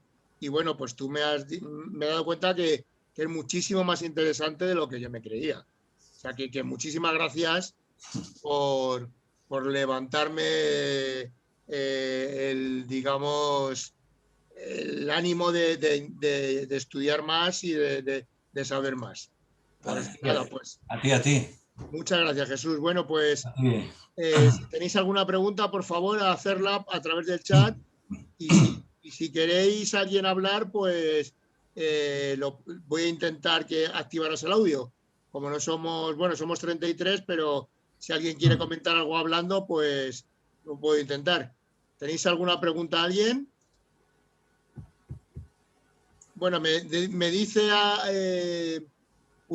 bueno, pues tú me he dado cuenta que es muchísimo más interesante de lo que yo me creía. O sea, que muchísimas gracias por levantarme digamos, el ánimo de estudiar más y de saber más. Pues, nada, pues. A ti. Muchas gracias, Jesús. Bueno, pues si tenéis alguna pregunta, por favor, hacerla a través del chat y si queréis a alguien hablar, pues voy a intentar que activaros el audio. Como no somos, bueno, somos 33, pero si alguien quiere comentar algo hablando, pues lo puedo intentar. ¿Tenéis alguna pregunta a alguien? Bueno, me dice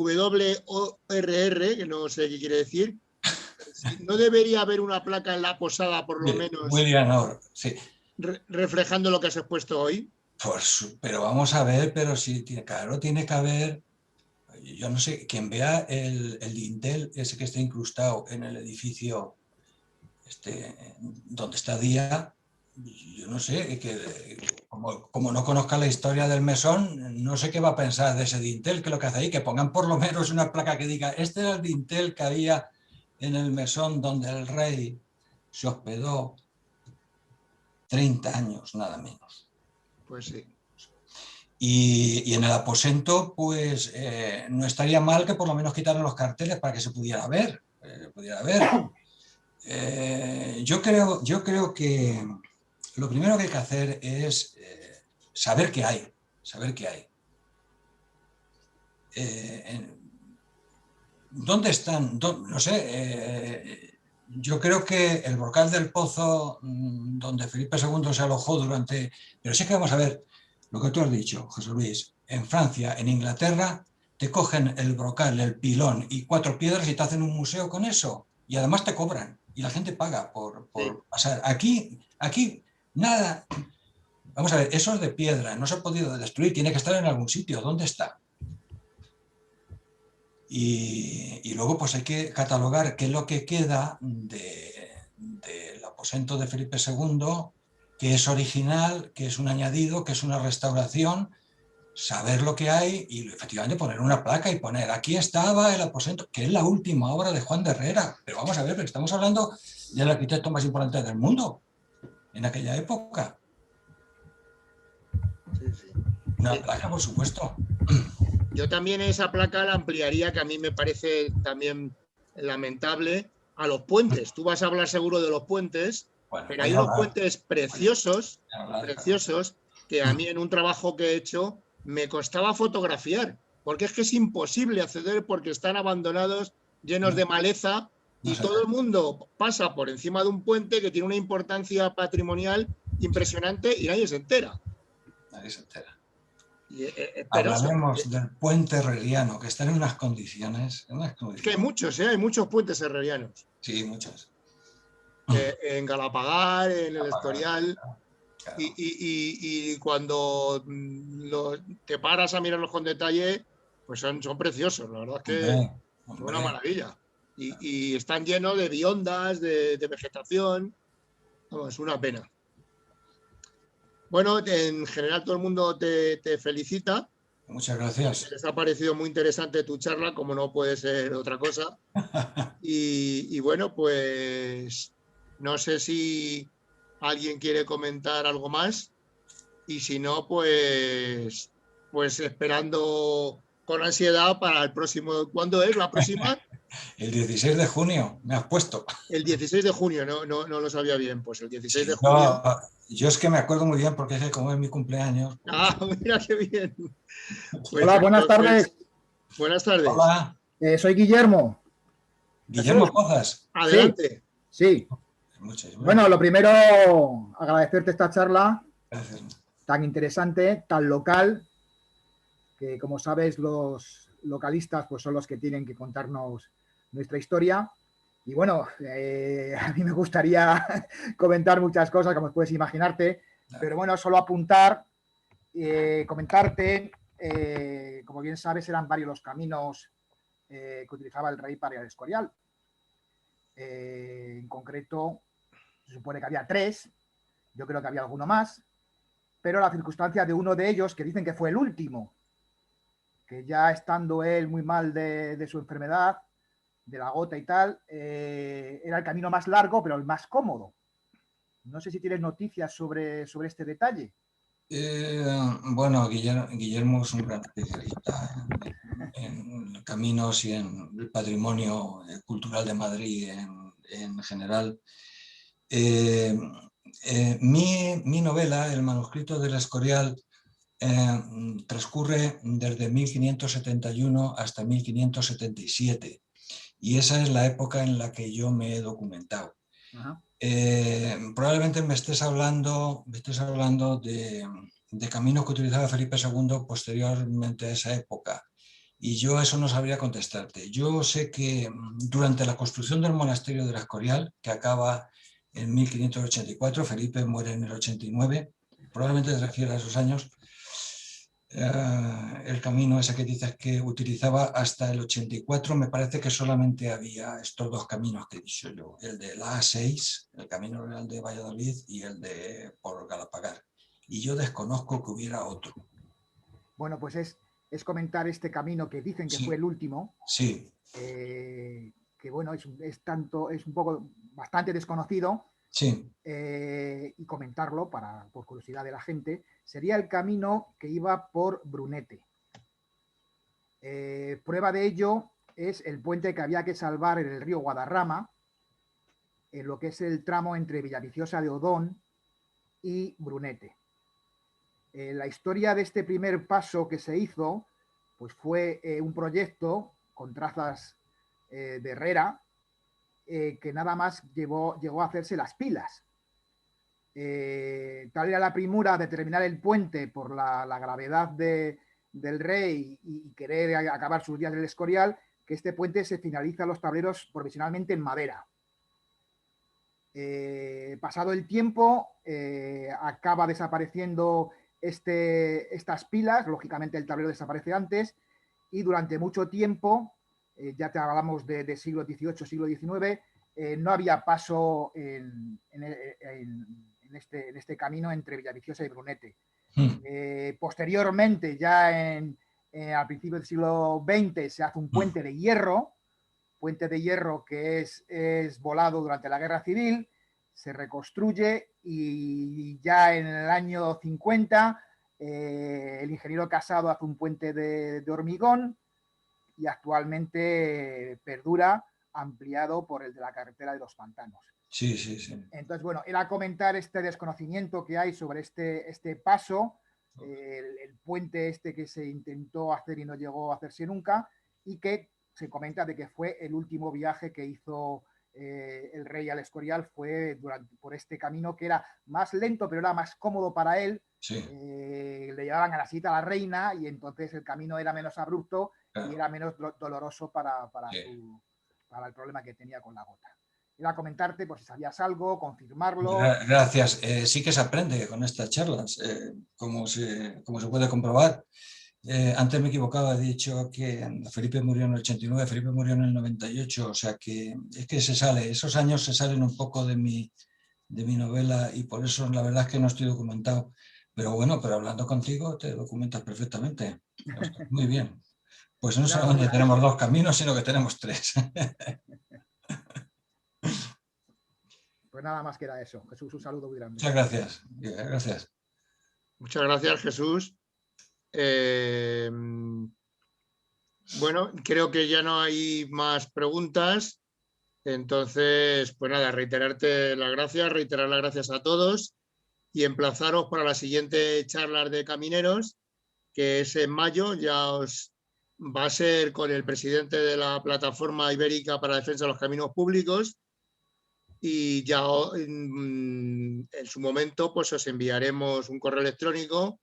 WORR, que no sé qué quiere decir. ¿No debería haber una placa en la posada, por lo menos, William Orr, sí. reflejando lo que has expuesto hoy? Pero vamos a ver, pero sí, claro, tiene que haber, yo no sé, quien vea el dintel ese que está incrustado en el edificio donde está Día, yo no sé, como no conozca la historia del mesón, no sé qué va a pensar de ese dintel, que lo que hace ahí, que pongan por lo menos una placa que diga, este era el dintel que había en el mesón donde el rey se hospedó 30 años, nada menos. Pues sí. Y en el aposento, pues no estaría mal que por lo menos quitaran los carteles para que se pudiera ver. Yo creo que lo primero que hay que hacer es saber qué hay. ¿Dónde están? No sé. Yo creo que el brocal del Pozo, donde Felipe II se alojó durante... Pero sí que vamos a ver lo que tú has dicho, José Luis. En Francia, en Inglaterra, te cogen el brocal, el pilón y 4 piedras y te hacen un museo con eso. Y además te cobran. Y la gente paga por pasar. Aquí, nada. Vamos a ver, eso es de piedra. No se ha podido destruir. Tiene que estar en algún sitio. ¿Dónde está? Y luego pues hay que catalogar qué es lo que queda del aposento de Felipe II, que es original, que es un añadido, que es una restauración, saber lo que hay y efectivamente poner una placa y poner aquí estaba el aposento, que es la última obra de Juan de Herrera. Pero vamos a ver, porque estamos hablando del arquitecto más importante del mundo en aquella época. Sí. Una placa, por supuesto. Yo también esa placa la ampliaría, que a mí me parece también lamentable, a los puentes. Tú vas a hablar seguro de los puentes, bueno, pero hay unos puentes preciosos, que a mí en un trabajo que he hecho me costaba fotografiar, porque es que es imposible acceder porque están abandonados, llenos de maleza, y todo el mundo pasa por encima de un puente que tiene una importancia patrimonial impresionante y nadie se entera. Hablaremos del puente herreriano, que está en unas condiciones. Es que hay muchos puentes herrerianos. Sí, muchos. En Galapagar, en el Escorial. Claro. Y cuando te paras a mirarlos con detalle, pues son preciosos. La verdad es que son una maravilla. Y están llenos de biondas, de vegetación. No, es una pena. Bueno, en general todo el mundo te felicita. Muchas gracias. Les ha parecido muy interesante tu charla, como no puede ser otra cosa. Y bueno, pues no sé si alguien quiere comentar algo más. Y si no, pues esperando con ansiedad para el próximo. ¿Cuándo es la próxima? El 16 de junio, me has puesto. El 16 de junio, no lo sabía bien. Pues el 16 de junio. Yo es que me acuerdo muy bien porque es como es mi cumpleaños. Pues... Ah, mira qué bien. Pues hola, buenas tardes. Buenas tardes. Hola. Soy Guillermo. Guillermo Pozas. Adelante. Sí. Bueno, lo primero, agradecerte esta charla. Gracias. Tan interesante, tan local, que como sabes los localistas pues son los que tienen que contarnos nuestra historia. Y bueno, a mí me gustaría comentar muchas cosas, como puedes imaginarte, pero bueno, solo apuntar, comentarte, como bien sabes, eran varios los caminos que utilizaba el rey para ir al Escorial. En concreto, se supone que había 3, yo creo que había alguno más, pero la circunstancia de uno de ellos, que dicen que fue el último, que ya estando él muy mal de su enfermedad, de la gota y tal, era el camino más largo, pero el más cómodo. No sé si tienes noticias sobre este detalle. Bueno, Guillermo es un gran especialista en caminos y en el patrimonio cultural de Madrid en general. Mi novela, El manuscrito del Escorial, transcurre desde 1571 hasta 1577 y esa es la época en la que yo me he documentado. Probablemente me estés hablando de caminos que utilizaba Felipe II posteriormente a esa época. y yo eso no sabría contestarte. Yo sé que durante la construcción del monasterio del Escorial, que acaba en 1584, Felipe muere en el 89, probablemente te refieres a esos años, el camino ese que dices que utilizaba hasta el 84, me parece que solamente había estos dos caminos que he dicho yo, el de la A6, el Camino Real de Valladolid, y el de por Galapagar. Y yo desconozco que hubiera otro. Bueno, pues es comentar este camino que dicen que Sí. fue el último. Sí. Que bueno, es un poco bastante desconocido. Sí. Y comentarlo por curiosidad de la gente. Sería el camino que iba por Brunete. Prueba de ello es el puente que había que salvar en el río Guadarrama, en lo que es el tramo entre Villaviciosa de Odón y Brunete. La historia de este primer paso que se hizo, pues fue un proyecto con trazas de Herrera, que nada más llegó a hacerse las pilas. Tal era la premura de terminar el puente por la gravedad del rey y querer acabar sus días del Escorial, que este puente se finaliza los tableros provisionalmente en madera. Pasado el tiempo, acaba desapareciendo estas pilas, lógicamente el tablero desaparece antes, y durante mucho tiempo, ya te hablamos de siglo XVIII, siglo XIX, no había paso en este camino entre Villaviciosa y Brunete. Posteriormente, ya al principio del siglo XX, se hace un puente de hierro que es volado durante la Guerra Civil, se reconstruye y ya en el año 50 el ingeniero Casado hace un puente de hormigón y actualmente perdura, ampliado por el de la carretera de los Pantanos. Sí, sí, sí. Entonces, bueno, era comentar este desconocimiento que hay sobre este paso, el puente este que se intentó hacer y no llegó a hacerse nunca, y que se comenta de que fue el último viaje que hizo el rey al Escorial, fue por este camino que era más lento, pero era más cómodo para él. Sí. Le llevaban a la cita a la reina y entonces el camino era menos abrupto, claro, y era menos doloroso para el problema que tenía con la gota. Era comentarte por si sabías algo, confirmarlo. Gracias. Sí que se aprende con estas charlas, como se puede comprobar. Antes me equivocaba, he dicho que Felipe murió en el 89, Felipe murió en el 98, o sea que es que esos años se salen un poco de mi novela y por eso la verdad es que no estoy documentado. Pero bueno, pero hablando contigo te documentas perfectamente. Muy bien. Pues no solamente tenemos dos caminos, sino que tenemos tres. Pues nada más que era eso. Jesús, un saludo muy grande. Muchas gracias. Gracias. Muchas gracias, Jesús. Bueno, creo que ya no hay más preguntas. Entonces, pues nada, reiterarte las gracias, reiterar las gracias a todos y emplazaros para la siguiente charla de camineros, que es en mayo. Ya va a ser con el presidente de la Plataforma Ibérica para la Defensa de los Caminos Públicos, y ya en su momento pues os enviaremos un correo electrónico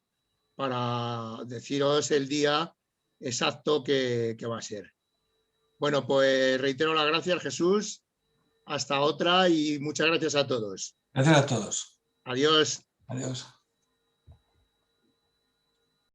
para deciros el día exacto que va a ser. Bueno, pues reitero las gracias, Jesús. Hasta otra y muchas gracias a todos. Gracias a todos. Adiós. Adiós.